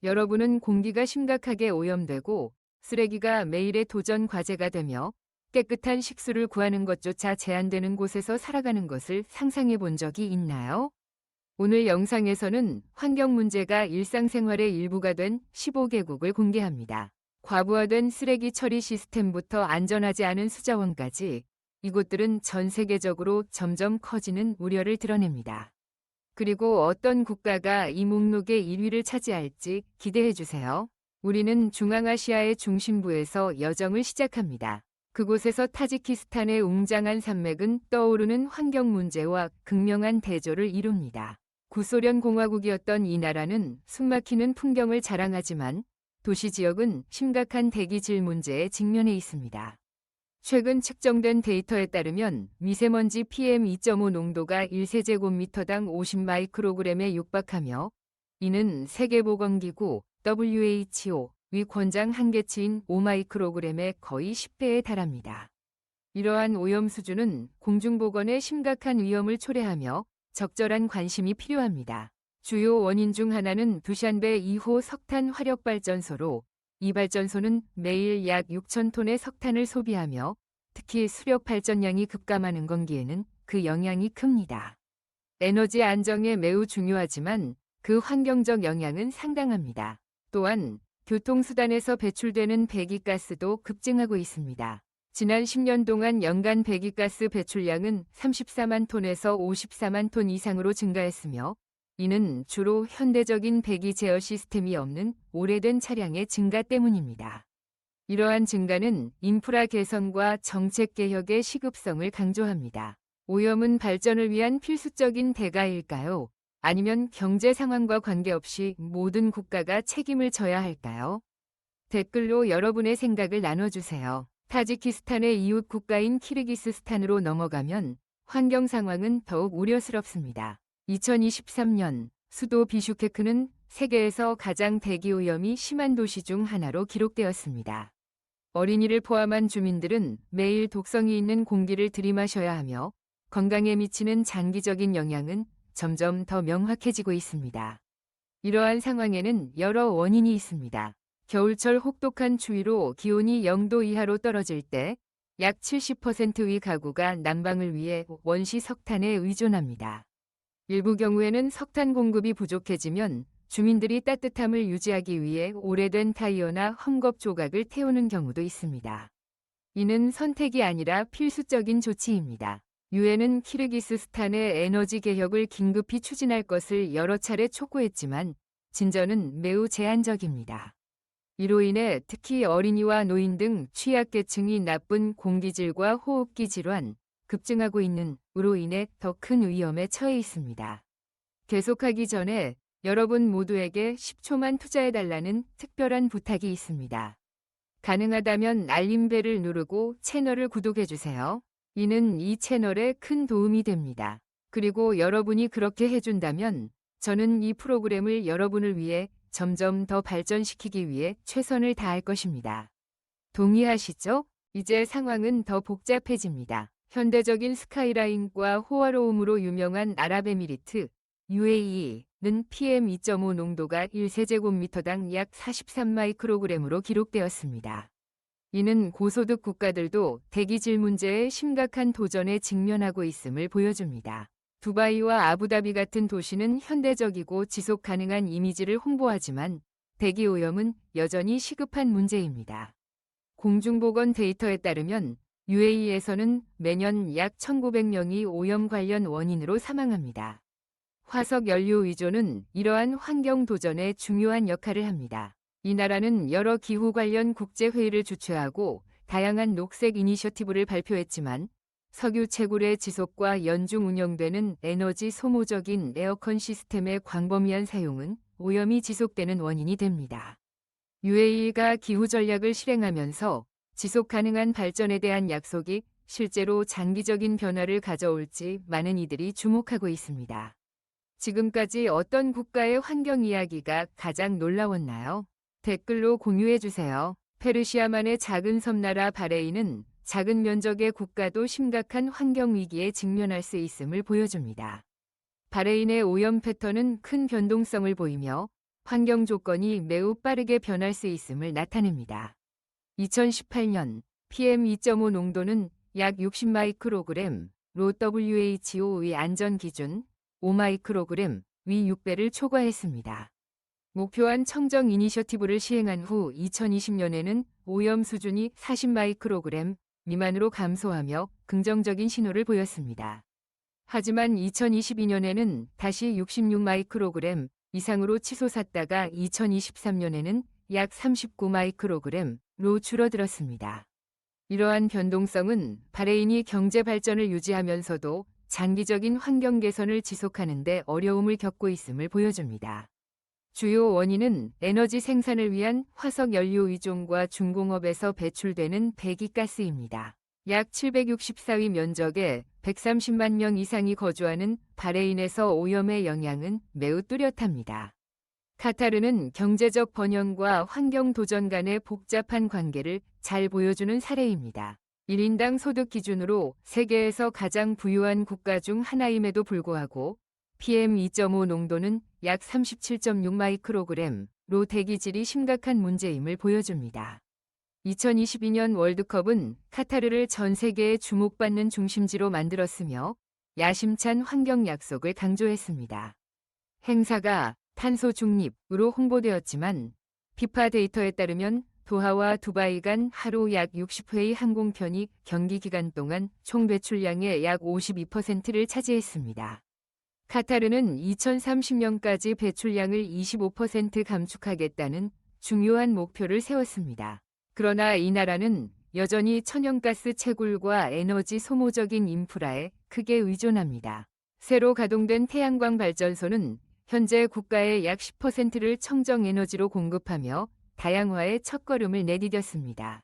여러분은 공기가 심각하게 오염되고 쓰레기가 매일의 도전 과제가 되며 깨끗한 식수를 구하는 것조차 제한되는 곳에서 살아가는 것을 상상해 본 적이 있나요? 오늘 영상에서는 환경 문제가 일상생활의 일부가 된 15개국을 공개합니다. 과부하된 쓰레기 처리 시스템부터 안전하지 않은 수자원까지 이곳들은 전 세계적으로 점점 커지는 우려를 드러냅니다. 그리고 어떤 국가가 이 목록의 1위를 차지할지 기대해 주세요. 우리는 중앙아시아의 중심부에서 여정을 시작합니다. 그곳에서 타지키스탄의 웅장한 산맥은 떠오르는 환경 문제와 극명한 대조를 이룹니다. 구소련 공화국이었던 이 나라는 숨막히는 풍경을 자랑하지만 도시 지역은 심각한 대기질 문제에 직면해 있습니다. 최근 측정된 데이터에 따르면 미세먼지 PM2.5 농도가 1세제곱미터당 50마이크로그램에 육박하며 이는 세계보건기구 WHO 권장 한계치인 5마이크로그램의 거의 10배에 달합니다. 이러한 오염 수준은 공중보건에 심각한 위험을 초래하며 적절한 관심이 필요합니다. 주요 원인 중 하나는 두샨베 2호 석탄 화력발전소로 이 발전소는 매일 약 6,000톤의 석탄을 소비하며 특히 수력 발전량이 급감하는 건기에는 그 영향이 큽니다. 에너지 안정에 매우 중요하지만 그 환경적 영향은 상당합니다. 또한 교통수단에서 배출되는 배기가스도 급증하고 있습니다. 지난 10년 동안 연간 배기가스 배출량은 34만 톤에서 54만 톤 이상으로 증가했으며 이는 주로 현대적인 배기 제어 시스템이 없는 오래된 차량의 증가 때문입니다. 이러한 증가는 인프라 개선과 정책 개혁의 시급성을 강조합니다. 오염은 발전을 위한 필수적인 대가일까요? 아니면 경제 상황과 관계없이 모든 국가가 책임을 져야 할까요? 댓글로 여러분의 생각을 나눠주세요. 타지키스탄의 이웃 국가인 키르기스스탄으로 넘어가면 환경 상황은 더욱 우려스럽습니다. 2023년 수도 비슈케크는 세계에서 가장 대기오염이 심한 도시 중 하나로 기록되었습니다. 어린이를 포함한 주민들은 매일 독성이 있는 공기를 들이마셔야 하며 건강에 미치는 장기적인 영향은 점점 더 명확해지고 있습니다. 이러한 상황에는 여러 원인이 있습니다. 겨울철 혹독한 추위로 기온이 0도 이하로 떨어질 때 약 70%의 가구가 난방을 위해 원시 석탄에 의존합니다. 일부 경우에는 석탄 공급이 부족해지면 주민들이 따뜻함을 유지하기 위해 오래된 타이어나 헝겊 조각을 태우는 경우도 있습니다. 이는 선택이 아니라 필수적인 조치입니다. 유엔은 키르기스스탄의 에너지 개혁을 긴급히 추진할 것을 여러 차례 촉구했지만 진전은 매우 제한적입니다. 이로 인해 특히 어린이와 노인 등 취약계층이 나쁜 공기질과 호흡기 질환, 급증하고 있는 으로 인해 더 큰 위험에 처해 있습니다. 계속하기 전에 여러분 모두에게 10초만 투자해달라는 특별한 부탁이 있습니다. 가능하다면 알림벨을 누르고 채널을 구독해주세요. 이는 이 채널에 큰 도움이 됩니다. 그리고 여러분이 그렇게 해준다면 저는 이 프로그램을 여러분을 위해 점점 더 발전시키기 위해 최선을 다할 것입니다. 동의하시죠? 이제 상황은 더 복잡해집니다. 현대적인 스카이라인과 호화로움으로 유명한 아랍에미리트, UAE는 PM2.5 농도가 1세제곱미터당 약 43마이크로그램으로 기록되었습니다. 이는 고소득 국가들도 대기질 문제에 심각한 도전에 직면하고 있음을 보여줍니다. 두바이와 아부다비 같은 도시는 현대적이고 지속 가능한 이미지를 홍보하지만 대기오염은 여전히 시급한 문제입니다. 공중보건 데이터에 따르면 UAE에서는 매년 약 1,900명이 오염 관련 원인으로 사망합니다. 화석 연료 의존은 이러한 환경 도전에 중요한 역할을 합니다. 이 나라는 여러 기후 관련 국제회의를 주최하고 다양한 녹색 이니셔티브를 발표했지만 석유 채굴의 지속과 연중 운영되는 에너지 소모적인 에어컨 시스템의 광범위한 사용은 오염이 지속되는 원인이 됩니다. UAE가 기후 전략을 실행하면서 지속 가능한 발전에 대한 약속이 실제로 장기적인 변화를 가져올지 많은 이들이 주목하고 있습니다. 지금까지 어떤 국가의 환경 이야기가 가장 놀라웠나요? 댓글로 공유해주세요. 페르시아만의 작은 섬나라 바레인은 작은 면적의 국가도 심각한 환경 위기에 직면할 수 있음을 보여줍니다. 바레인의 오염 패턴은 큰 변동성을 보이며 환경 조건이 매우 빠르게 변할 수 있음을 나타냅니다. 2018년 PM2.5 농도는 약 60마이크로그램, 로 WHO의 안전 기준 5마이크로그램 위 6배를 초과했습니다. 목표한 청정 이니셔티브를 시행한 후 2020년에는 오염 수준이 40마이크로그램 미만으로 감소하며 긍정적인 신호를 보였습니다. 하지만 2022년에는 다시 66마이크로그램 이상으로 치솟았다가 2023년에는 약 39마이크로그램로 줄어들었습니다. 이러한 변동성은 바레인이 경제 발전을 유지하면서도 장기적인 환경 개선을 지속하는 데 어려움을 겪고 있음을 보여줍니다. 주요 원인은 에너지 생산을 위한 화석 연료 의존과 중공업에서 배출되는 배기가스입니다. 약 764위 면적에 130만 명 이상이 거주하는 바레인에서 오염의 영향은 매우 뚜렷합니다. 카타르는 경제적 번영과 환경 도전 간의 복잡한 관계를 잘 보여주는 사례입니다. 1인당 소득 기준으로 세계에서 가장 부유한 국가 중 하나임에도 불구하고 PM2.5 농도는 약 37.6마이크로그램로 대기질이 심각한 문제임을 보여줍니다. 2022년 월드컵은 카타르를 전 세계에 주목받는 중심지로 만들었으며 야심찬 환경 약속을 강조했습니다. 행사가 탄소 중립으로 홍보되었지만 피파 데이터에 따르면 도하와 두바이 간 하루 약 60회의 항공편이 경기 기간 동안 총 배출량의 약 52%를 차지했습니다. 카타르는 2030년까지 배출량을 25% 감축하겠다는 중요한 목표를 세웠습니다. 그러나 이 나라는 여전히 천연가스 채굴과 에너지 소모적인 인프라에 크게 의존합니다. 새로 가동된 태양광 발전소는 현재 국가의 약 10%를 청정 에너지로 공급하며 다양화의 첫걸음을 내디뎠습니다.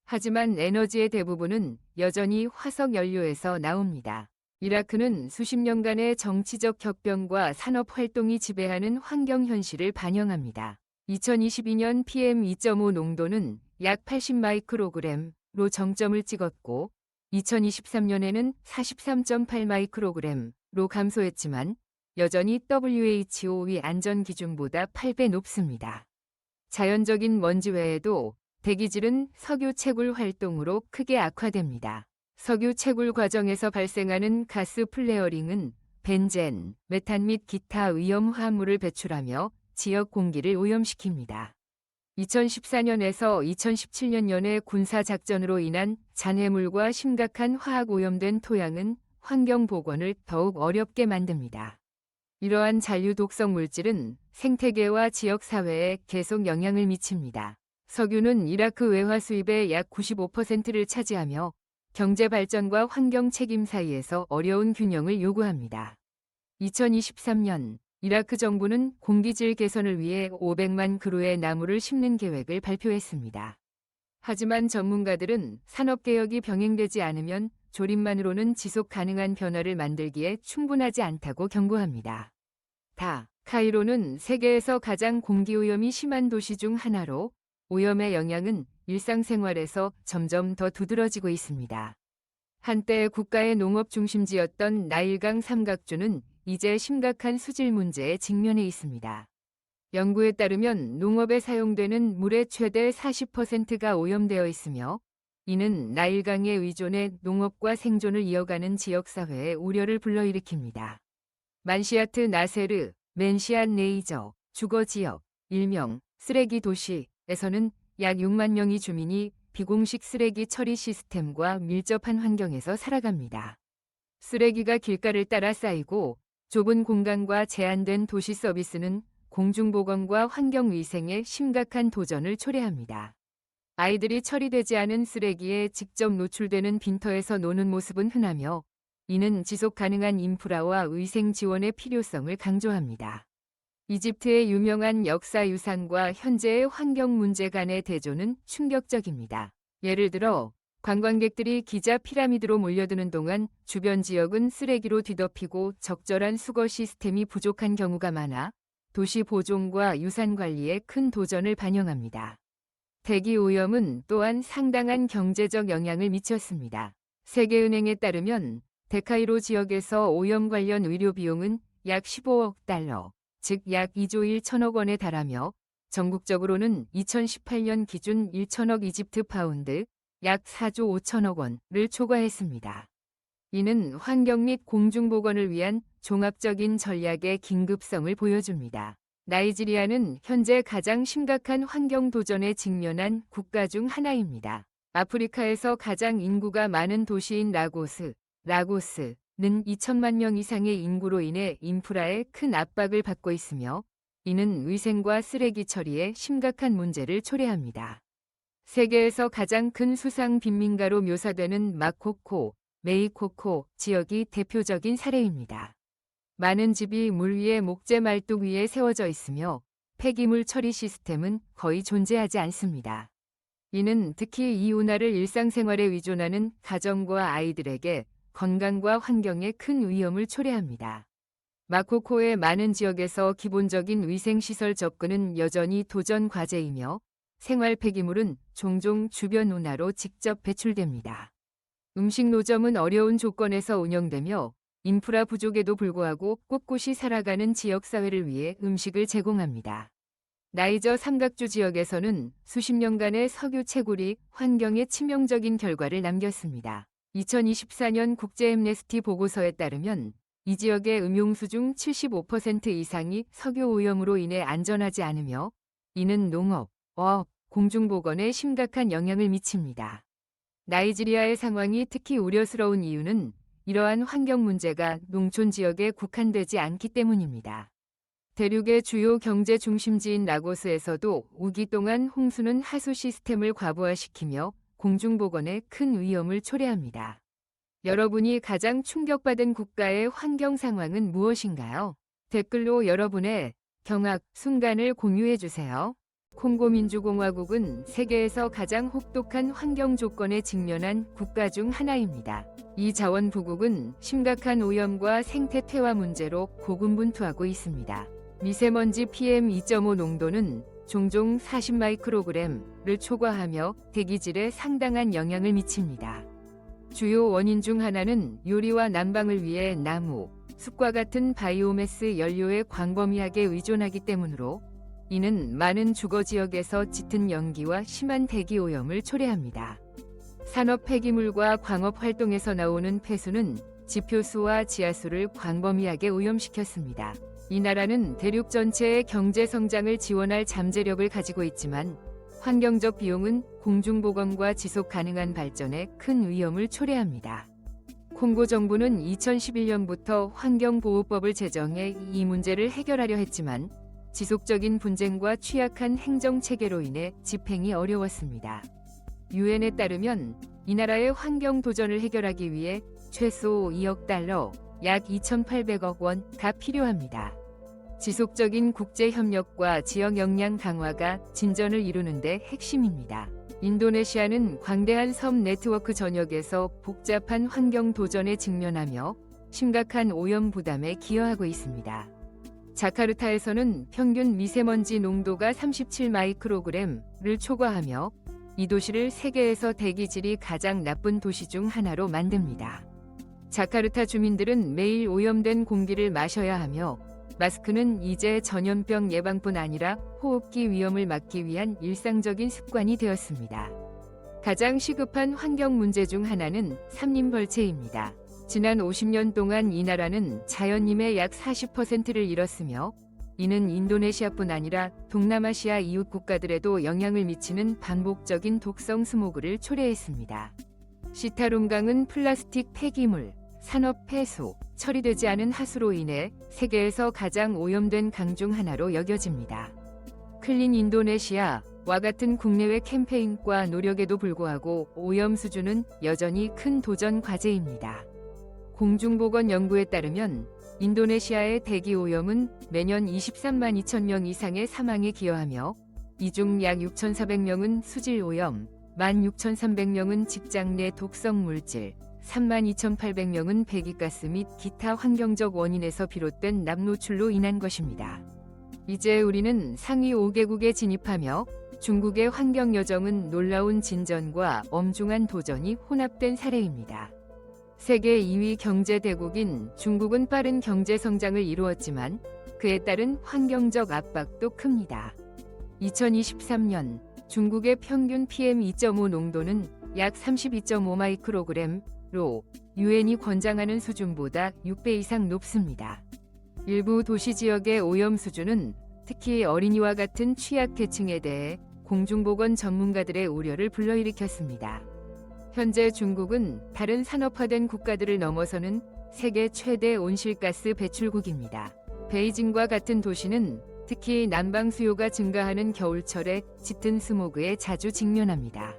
하지만 에너지의 대부분은 여전히 화석 연료에서 나옵니다. 이라크는 수십 년간의 정치적 격변과 산업 활동이 지배하는 환경 현실을 반영합니다. 2022년 PM2.5 농도는 약 80마이크로그램로 정점을 찍었고 2023년에는 43.8마이크로그램로 감소했지만 여전히 WHO의 안전 기준보다 8배 높습니다. 자연적인 먼지 외에도 대기질은 석유 채굴 활동으로 크게 악화됩니다. 석유 채굴 과정에서 발생하는 가스 플레어링은 벤젠, 메탄 및 기타 위험 화합물을 배출하며 지역 공기를 오염시킵니다. 2014년에서 2017년의 군사작전으로 인한 잔해물과 심각한 화학 오염된 토양은 환경 복원을 더욱 어렵게 만듭니다. 이러한 잔류 독성 물질은 생태계와 지역사회에 계속 영향을 미칩니다. 석유는 이라크 외화 수입의 약 95%를 차지하며 경제 발전과 환경 책임 사이에서 어려운 균형을 요구합니다. 2023년 이라크 정부는 공기질 개선을 위해 500만 그루의 나무를 심는 계획을 발표했습니다. 하지만 전문가들은 산업개혁이 병행되지 않으면 조립만으로는 지속 가능한 변화를 만들기에 충분하지 않다고 경고합니다. 카이로는 세계에서 가장 공기오염이 심한 도시 중 하나로 오염의 영향은 일상생활에서 점점 더 두드러지고 있습니다. 한때 국가의 농업 중심지였던 나일강 삼각주는 이제 심각한 수질 문제에 직면해 있습니다. 연구에 따르면 농업에 사용되는 물의 최대 40%가 오염되어 있으며 이는 나일강에 의존해 농업과 생존을 이어가는 지역사회에 우려를 불러일으킵니다. 만시아트 나세르, 맨시안 레이저, 주거지역, 일명 쓰레기 도시에서는 약 6만 명의 주민이 비공식 쓰레기 처리 시스템과 밀접한 환경에서 살아갑니다. 쓰레기가 길가를 따라 쌓이고 좁은 공간과 제한된 도시 서비스는 공중보건과 환경위생에 심각한 도전을 초래합니다. 아이들이 처리되지 않은 쓰레기에 직접 노출되는 빈터에서 노는 모습은 흔하며 이는 지속 가능한 인프라와 위생 지원의 필요성을 강조합니다. 이집트의 유명한 역사유산과 현재의 환경 문제 간의 대조는 충격적입니다. 예를 들어 관광객들이 기자 피라미드로 몰려드는 동안 주변 지역은 쓰레기로 뒤덮이고 적절한 수거 시스템이 부족한 경우가 많아 도시 보존과 유산 관리에 큰 도전을 반영합니다. 대기 오염은 또한 상당한 경제적 영향을 미쳤습니다. 세계은행에 따르면 데카이로 지역에서 오염 관련 의료 비용은 약 15억 달러, 즉 약 2조 1천억 원에 달하며 전국적으로는 2018년 기준 1천억 이집트 파운드, 약 4조 5천억 원을 초과했습니다. 이는 환경 및 공중보건을 위한 종합적인 전략의 긴급성을 보여줍니다. 나이지리아는 현재 가장 심각한 환경 도전에 직면한 국가 중 하나입니다. 아프리카에서 가장 인구가 많은 도시인 라고스는 2천만 명 이상의 인구로 인해 인프라에 큰 압박을 받고 있으며 이는 위생과 쓰레기 처리에 심각한 문제를 초래합니다. 세계에서 가장 큰 수상 빈민가로 묘사되는 마코코, 메이코코 지역이 대표적인 사례입니다. 많은 집이 물 위에 목재 말뚝 위에 세워져 있으며 폐기물 처리 시스템은 거의 존재하지 않습니다. 이는 특히 이 운하를 일상생활에 의존하는 가정과 아이들에게 건강과 환경에 큰 위험을 초래합니다. 마코코의 많은 지역에서 기본적인 위생시설 접근은 여전히 도전 과제이며 생활 폐기물은 종종 주변 운하로 직접 배출됩니다. 음식 노점은 어려운 조건에서 운영되며 인프라 부족에도 불구하고 꿋꿋이 살아가는 지역사회를 위해 음식을 제공합니다. 나이저 삼각주 지역에서는 수십 년간의 석유 채굴이 환경에 치명적인 결과를 남겼습니다. 2024년 국제 엠네스티 보고서에 따르면 이 지역의 음용수 중 75% 이상이 석유 오염으로 인해 안전하지 않으며 이는 농업, 어업, 공중보건에 심각한 영향을 미칩니다. 나이지리아의 상황이 특히 우려스러운 이유는 이러한 환경 문제가 농촌 지역에 국한되지 않기 때문입니다. 대륙의 주요 경제 중심지인 라고스에서도 우기 동안 홍수는 하수 시스템을 과부하시키며 공중보건에 큰 위험을 초래합니다. 여러분이 가장 충격받은 국가의 환경 상황은 무엇인가요? 댓글로 여러분의 경악 순간을 공유해주세요. 콩고 민주공화국은 세계에서 가장 혹독한 환경 조건에 직면한 국가 중 하나입니다. 이 자원부국은 심각한 오염과 생태 퇴화 문제로 고군분투하고 있습니다. 미세먼지 PM2.5 농도는 종종 40 마이크로그램을 초과하며 대기질에 상당한 영향을 미칩니다. 주요 원인 중 하나는 요리와 난방을 위해 나무, 숲과 같은 바이오매스 연료에 광범위하게 의존하기 때문으로 이는 많은 주거 지역에서 짙은 연기와 심한 대기 오염을 초래합니다. 산업 폐기물과 광업 활동에서 나오는 폐수는 지표수와 지하수를 광범위하게 오염시켰습니다. 이 나라는 대륙 전체의 경제 성장을 지원할 잠재력을 가지고 있지만 환경적 비용은 공중보건과 지속 가능한 발전에 큰 위험을 초래합니다. 콩고 정부는 2011년부터 환경보호법을 제정해 이 문제를 해결하려 했지만 지속적인 분쟁과 취약한 행정체계로 인해 집행이 어려웠습니다. 유엔에 따르면 이 나라의 환경 도전을 해결하기 위해 최소 2억 달러, 약 2,800억 원가 필요합니다. 지속적인 국제 협력과 지역 역량 강화가 진전을 이루는 데 핵심입니다. 인도네시아는 광대한 섬 네트워크 전역에서 복잡한 환경 도전에 직면하며 심각한 오염 부담에 기여하고 있습니다. 자카르타에서는 평균 미세먼지 농도가 37 마이크로그램을 초과하며 이 도시를 세계에서 대기질이 가장 나쁜 도시 중 하나로 만듭니다. 자카르타 주민들은 매일 오염된 공기를 마셔야 하며 마스크는 이제 전염병 예방뿐 아니라 호흡기 위험을 막기 위한 일상적인 습관이 되었습니다. 가장 시급한 환경 문제 중 하나는 산림벌채입니다. 지난 50년 동안 이 나라는 자연림의 약 40%를 잃었으며 이는 인도네시아뿐 아니라 동남아시아 이웃 국가들에도 영향을 미치는 반복적인 독성 스모그를 초래했습니다. 시타룸강은 플라스틱 폐기물, 산업 폐수, 처리되지 않은 하수로 인해 세계에서 가장 오염된 강 중 하나로 여겨집니다. 클린 인도네시아와 같은 국내외 캠페인과 노력에도 불구하고 오염 수준은 여전히 큰 도전 과제입니다. 공중보건 연구에 따르면 인도네시아의 대기 오염은 매년 23만 2천 명 이상의 사망에 기여하며 이 중 약 6,400명은 수질 오염, 16,300명은 직장 내 독성 물질, 32,800명은 배기가스 및 기타 환경적 원인에서 비롯된 납노출로 인한 것입니다. 이제 우리는 상위 5개국에 진입하며 중국의 환경 여정은 놀라운 진전과 엄중한 도전이 혼합된 사례입니다. 세계 2위 경제 대국인 중국은 빠른 경제 성장을 이루었지만 그에 따른 환경적 압박도 큽니다. 2023년 중국의 평균 PM2.5 농도는 약 32.5 마이크로그램로 유엔이 권장하는 수준보다 6배 이상 높습니다. 일부 도시 지역의 오염 수준은 특히 어린이와 같은 취약계층에 대해 공중보건 전문가들의 우려를 불러일으켰습니다. 현재 중국은 다른 산업화된 국가들을 넘어서는 세계 최대 온실가스 배출국입니다. 베이징과 같은 도시는 특히 난방 수요가 증가하는 겨울철에 짙은 스모그에 자주 직면합니다.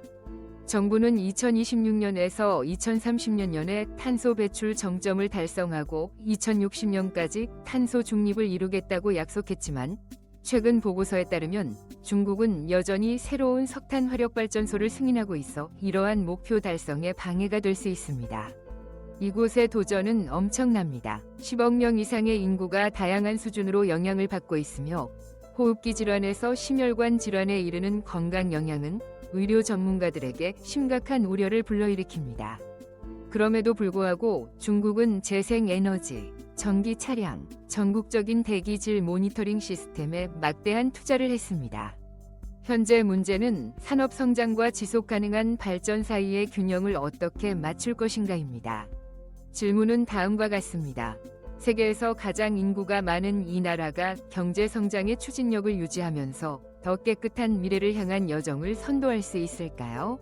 정부는 2026년에서 2030년에 탄소 배출 정점을 달성하고 2060년까지 탄소 중립을 이루겠다고 약속했지만 최근 보고서에 따르면 중국은 여전히 새로운 석탄 화력발전소를 승인하고 있어 이러한 목표 달성에 방해가 될 수 있습니다. 이곳의 도전은 엄청납니다. 10억 명 이상의 인구가 다양한 수준으로 영향을 받고 있으며 호흡기 질환에서 심혈관 질환에 이르는 건강 영향은 의료 전문가들에게 심각한 우려를 불러일으킵니다. 그럼에도 불구하고 중국은 재생에너지, 전기 차량, 전국적인 대기질 모니터링 시스템에 막대한 투자를 했습니다. 현재 문제는 산업 성장과 지속 가능한 발전 사이의 균형을 어떻게 맞출 것인가입니다. 질문은 다음과 같습니다. 세계에서 가장 인구가 많은 이 나라가 경제 성장의 추진력을 유지하면서 더 깨끗한 미래를 향한 여정을 선도할 수 있을까요?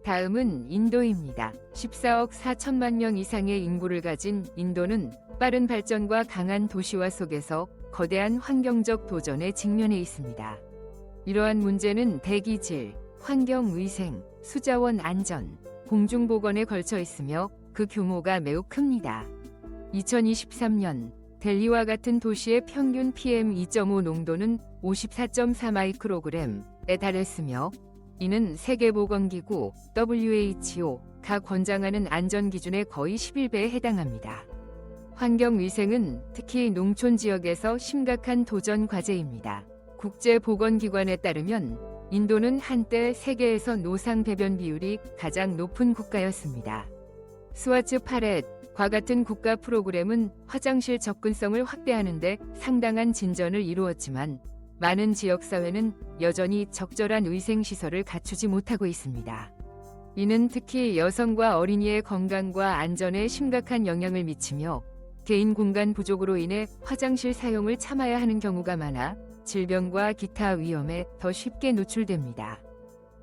다음은 인도입니다. 14억 4천만 명 이상의 인구를 가진 인도는 빠른 발전과 강한 도시화 속에서 거대한 환경적 도전에 직면해 있습니다. 이러한 문제는 대기질, 환경위생, 수자원 안전, 공중보건에 걸쳐 있으며 그 규모가 매우 큽니다. 2023년 델리와 같은 도시의 평균 PM2.5 농도는 54.4 마이크로그램에 달했으며 이는 세계보건기구 WHO가 권장하는 안전기준의 거의 11배에 해당합니다. 환경위생은 특히 농촌 지역에서 심각한 도전 과제입니다. 국제보건기관에 따르면 인도는 한때 세계에서 노상 배변 비율이 가장 높은 국가였습니다. 스와츠 파렛과 같은 국가 프로그램은 화장실 접근성을 확대하는 데 상당한 진전을 이루었지만 많은 지역사회는 여전히 적절한 위생시설을 갖추지 못하고 있습니다. 이는 특히 여성과 어린이의 건강과 안전에 심각한 영향을 미치며 개인 공간 부족으로 인해 화장실 사용을 참아야 하는 경우가 많아 질병과 기타 위험에 더 쉽게 노출됩니다.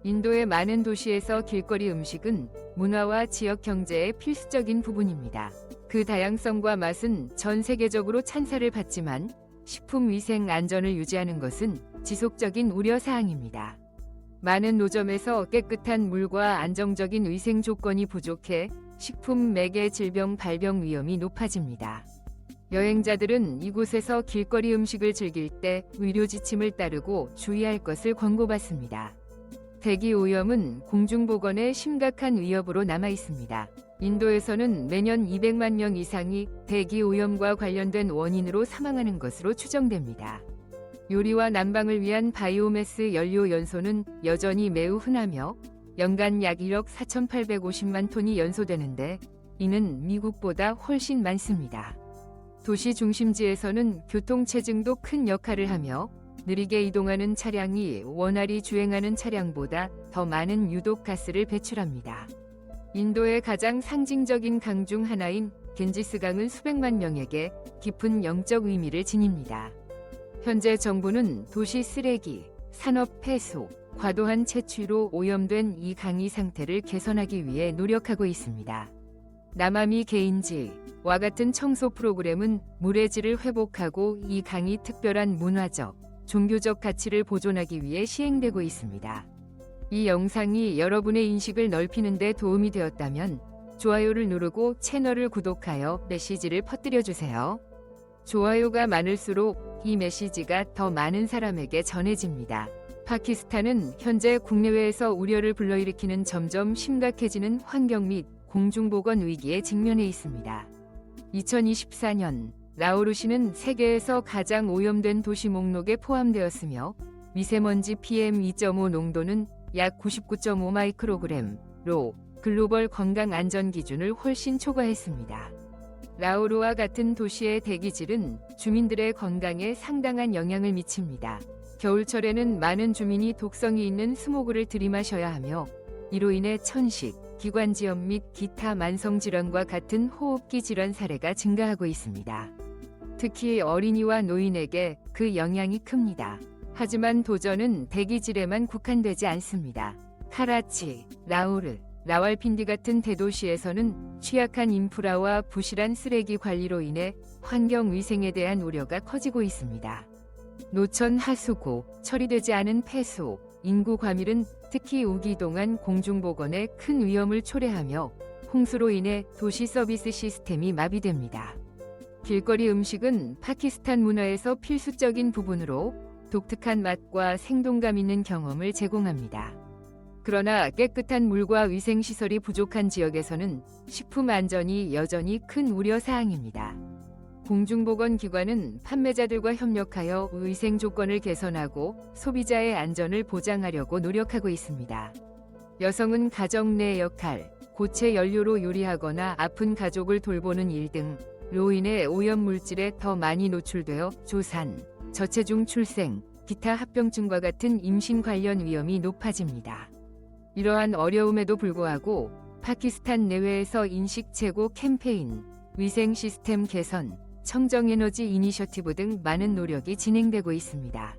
인도의 많은 도시에서 길거리 음식은 문화와 지역 경제의 필수적인 부분입니다. 그 다양성과 맛은 전 세계적으로 찬사를 받지만 식품 위생 안전을 유지하는 것은 지속적인 우려 사항입니다. 많은 노점에서 깨끗한 물과 안정적인 위생 조건이 부족해 식품 매개 질병 발병 위험이 높아집니다. 여행자들은 이곳에서 길거리 음식을 즐길 때 의료 지침을 따르고 주의할 것을 권고받습니다. 대기 오염은 공중보건에 심각한 위협으로 남아 있습니다. 인도에서는 매년 200만 명 이상이 대기 오염과 관련된 원인으로 사망하는 것으로 추정됩니다. 요리와 난방을 위한 바이오매스 연료 연소는 여전히 매우 흔하며 연간 약 1억 4,850만 톤이 연소되는데 이는 미국보다 훨씬 많습니다. 도시 중심지에서는 교통체증도 큰 역할을 하며 느리게 이동하는 차량이 원활히 주행하는 차량보다 더 많은 유독가스를 배출합니다. 인도의 가장 상징적인 강 중 하나인 겐지스강은 수백만 명에게 깊은 영적 의미를 지닙니다. 현재 정부는 도시 쓰레기, 산업 폐수, 과도한 채취로 오염된 이 강의 상태를 개선하기 위해 노력하고 있습니다. 나마미 게인지와 같은 청소 프로그램은 물의 질을 회복하고 이 강이 특별한 문화적, 종교적 가치를 보존하기 위해 시행되고 있습니다. 이 영상이 여러분의 인식을 넓히는 데 도움이 되었다면 좋아요를 누르고 채널을 구독하여 메시지를 퍼뜨려 주세요. 좋아요가 많을수록 이 메시지가 더 많은 사람에게 전해집니다. 파키스탄은 현재 국내외에서 우려를 불러일으키는 점점 심각해지는 환경 및 공중보건 위기에 직면해 있습니다. 2024년 라오르시는 세계에서 가장 오염된 도시 목록에 포함되었으며 미세먼지 PM2.5 농도는 약 99.5 마이크로그램로 글로벌 건강 안전 기준을 훨씬 초과했습니다. 라오르와 같은 도시의 대기질은 주민들의 건강에 상당한 영향을 미칩니다. 겨울철에는 많은 주민이 독성이 있는 스모그를 들이마셔야 하며 이로 인해 천식, 기관지염 및 기타 만성질환과 같은 호흡기 질환 사례가 증가하고 있습니다. 특히 어린이와 노인에게 그 영향이 큽니다. 하지만 도전은 대기질에만 국한되지 않습니다. 카라치, 라오르, 라왈핀디 같은 대도시에서는 취약한 인프라와 부실한 쓰레기 관리로 인해 환경위생에 대한 우려가 커지고 있습니다. 노천 하수구, 처리되지 않은 폐수, 인구 과밀은 특히 우기 동안 공중보건에 큰 위험을 초래하며 홍수로 인해 도시 서비스 시스템이 마비됩니다. 길거리 음식은 파키스탄 문화에서 필수적인 부분으로 독특한 맛과 생동감 있는 경험을 제공합니다. 그러나 깨끗한 물과 위생시설이 부족한 지역에서는 식품 안전이 여전히 큰 우려 사항입니다. 공중보건기관은 판매자들과 협력하여 위생 조건을 개선하고 소비자의 안전을 보장하려고 노력하고 있습니다. 여성은 가정 내 역할, 고체 연료로 요리하거나 아픈 가족을 돌보는 일 등로 인해 오염물질에 더 많이 노출되어 조산, 저체중 출생, 기타 합병증과 같은 임신 관련 위험이 높아집니다. 이러한 어려움에도 불구하고 파키스탄 내외에서 인식 제고 캠페인, 위생 시스템 개선, 청정에너지 이니셔티브 등 많은 노력이 진행되고 있습니다.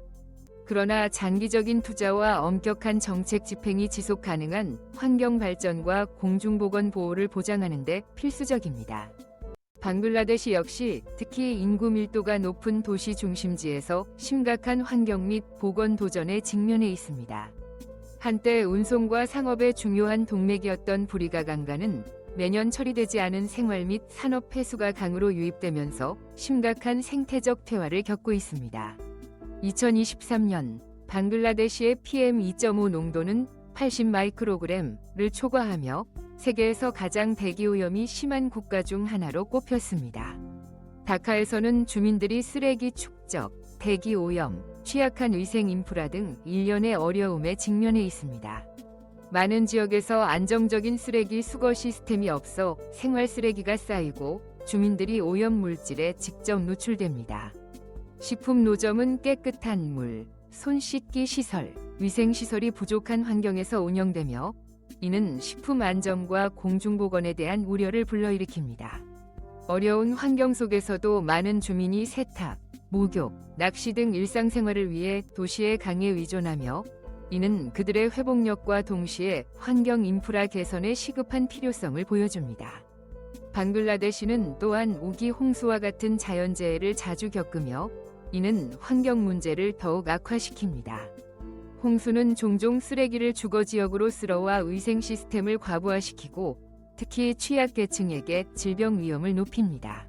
그러나 장기적인 투자와 엄격한 정책 집행이 지속 가능한 환경 발전과 공중보건 보호를 보장하는 데 필수적입니다. 방글라데시 역시 특히 인구 밀도가 높은 도시 중심지에서 심각한 환경 및 보건 도전에 직면해 있습니다. 한때 운송과 상업의 중요한 동맥이었던 부리가 강가는 매년 처리되지 않은 생활 및 산업 폐수가 강으로 유입되면서 심각한 생태적 퇴화를 겪고 있습니다. 2023년 방글라데시의 PM2.5 농도는 80 마이크로그램을 초과하며 세계에서 가장 대기오염이 심한 국가 중 하나로 꼽혔습니다. 다카에서는 주민들이 쓰레기 축적, 대기오염, 취약한 위생 인프라 등 일련의 어려움에 직면해 있습니다. 많은 지역에서 안정적인 쓰레기 수거 시스템이 없어 생활 쓰레기가 쌓이고 주민들이 오염 물질에 직접 노출됩니다. 식품 노점은 깨끗한 물, 손 씻기 시설, 위생 시설이 부족한 환경에서 운영되며 이는 식품 안전과 공중보건에 대한 우려를 불러일으킵니다. 어려운 환경 속에서도 많은 주민이 세탁, 목욕, 낚시 등 일상생활을 위해 도시에 강에 의존하며 이는 그들의 회복력과 동시에 환경 인프라 개선의 시급한 필요성을 보여줍니다. 방글라데시는 또한 우기 홍수와 같은 자연재해를 자주 겪으며 이는 환경 문제를 더욱 악화시킵니다. 홍수는 종종 쓰레기를 주거지역으로 쓸어와 위생 시스템을 과부하시키고 특히 취약계층에게 질병 위험을 높입니다.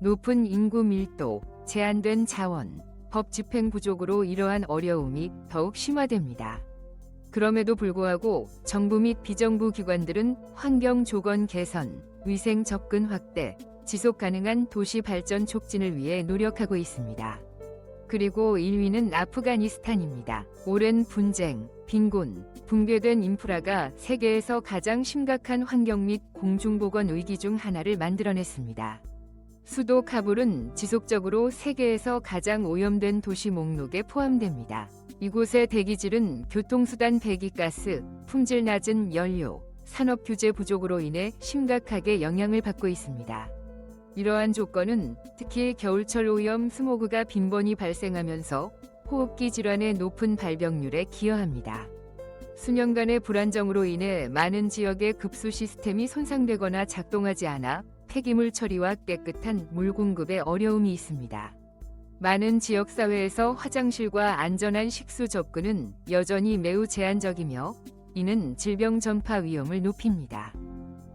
높은 인구 밀도, 제한된 자원, 법 집행 부족으로 이러한 어려움이 더욱 심화됩니다. 그럼에도 불구하고 정부 및 비정부 기관들은 환경 조건 개선, 위생 접근 확대, 지속 가능한 도시 발전 촉진을 위해 노력하고 있습니다. 그리고 1위는 아프가니스탄입니다. 오랜 분쟁, 빈곤, 붕괴된 인프라가 세계에서 가장 심각한 환경 및 공중보건 위기 중 하나를 만들어냈습니다. 수도 카불은 지속적으로 세계에서 가장 오염된 도시 목록에 포함됩니다. 이곳의 대기질은 교통수단 배기가스, 품질 낮은 연료, 산업 규제 부족으로 인해 심각하게 영향을 받고 있습니다. 이러한 조건은 특히 겨울철 오염 스모그가 빈번히 발생하면서 호흡기 질환의 높은 발병률에 기여합니다. 수년간의 불안정으로 인해 많은 지역의 급수 시스템이 손상되거나 작동하지 않아 폐기물 처리와 깨끗한 물 공급에 어려움이 있습니다. 많은 지역사회에서 화장실과 안전한 식수 접근은 여전히 매우 제한적이며 이는 질병 전파 위험을 높입니다.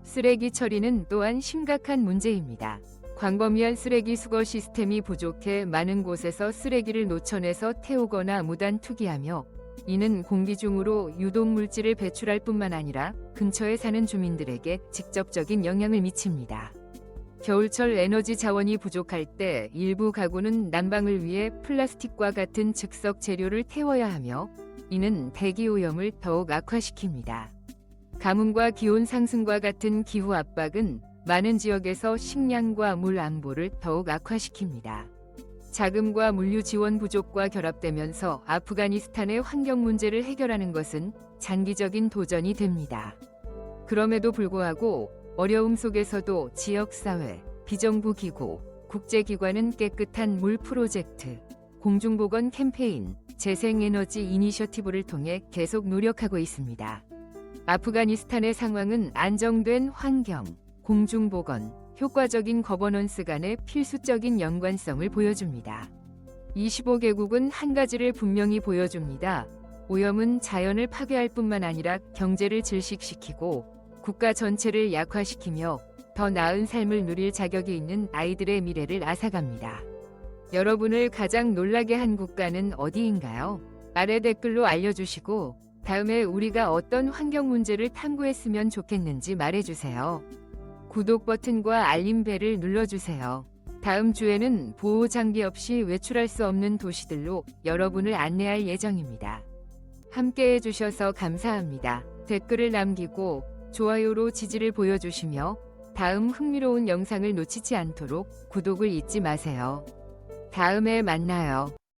쓰레기 처리는 또한 심각한 문제입니다. 광범위한 쓰레기 수거 시스템이 부족해 많은 곳에서 쓰레기를 노천에서 태우거나 무단 투기하며 이는 공기 중으로 유독물질을 배출할 뿐만 아니라 근처에 사는 주민들에게 직접적인 영향을 미칩니다. 겨울철 에너지 자원이 부족할 때 일부 가구는 난방을 위해 플라스틱과 같은 즉석 재료를 태워야 하며 이는 대기오염을 더욱 악화시킵니다. 가뭄과 기온 상승과 같은 기후 압박은 많은 지역에서 식량과 물 안보를 더욱 악화시킵니다. 자금과 물류 지원 부족과 결합되면서 아프가니스탄의 환경 문제를 해결하는 것은 장기적인 도전이 됩니다. 그럼에도 불구하고 어려움 속에서도 지역사회, 비정부 기구, 국제기관은 깨끗한 물 프로젝트, 공중보건 캠페인, 재생에너지 이니셔티브를 통해 계속 노력하고 있습니다. 아프가니스탄의 상황은 안정된 환경, 공중보건, 효과적인 거버넌스 간의 필수적인 연관성을 보여줍니다. 25개국은 한 가지를 분명히 보여줍니다. 오염은 자연을 파괴할 뿐만 아니라 경제를 질식시키고 국가 전체를 약화시키며 더 나은 삶을 누릴 자격이 있는 아이들의 미래를 앗아갑니다. 여러분을 가장 놀라게 한 국가는 어디인가요? 아래 댓글로 알려주시고 다음에 우리가 어떤 환경 문제를 탐구했으면 좋겠는지 말해주세요. 구독 버튼과 알림벨을 눌러주세요. 다음 주에는 보호 장비 없이 외출할 수 없는 도시들로 여러분을 안내할 예정입니다. 함께 해주셔서 감사합니다. 댓글을 남기고 좋아요로 지지를 보여주시며 다음 흥미로운 영상을 놓치지 않도록 구독을 잊지 마세요. 다음에 만나요.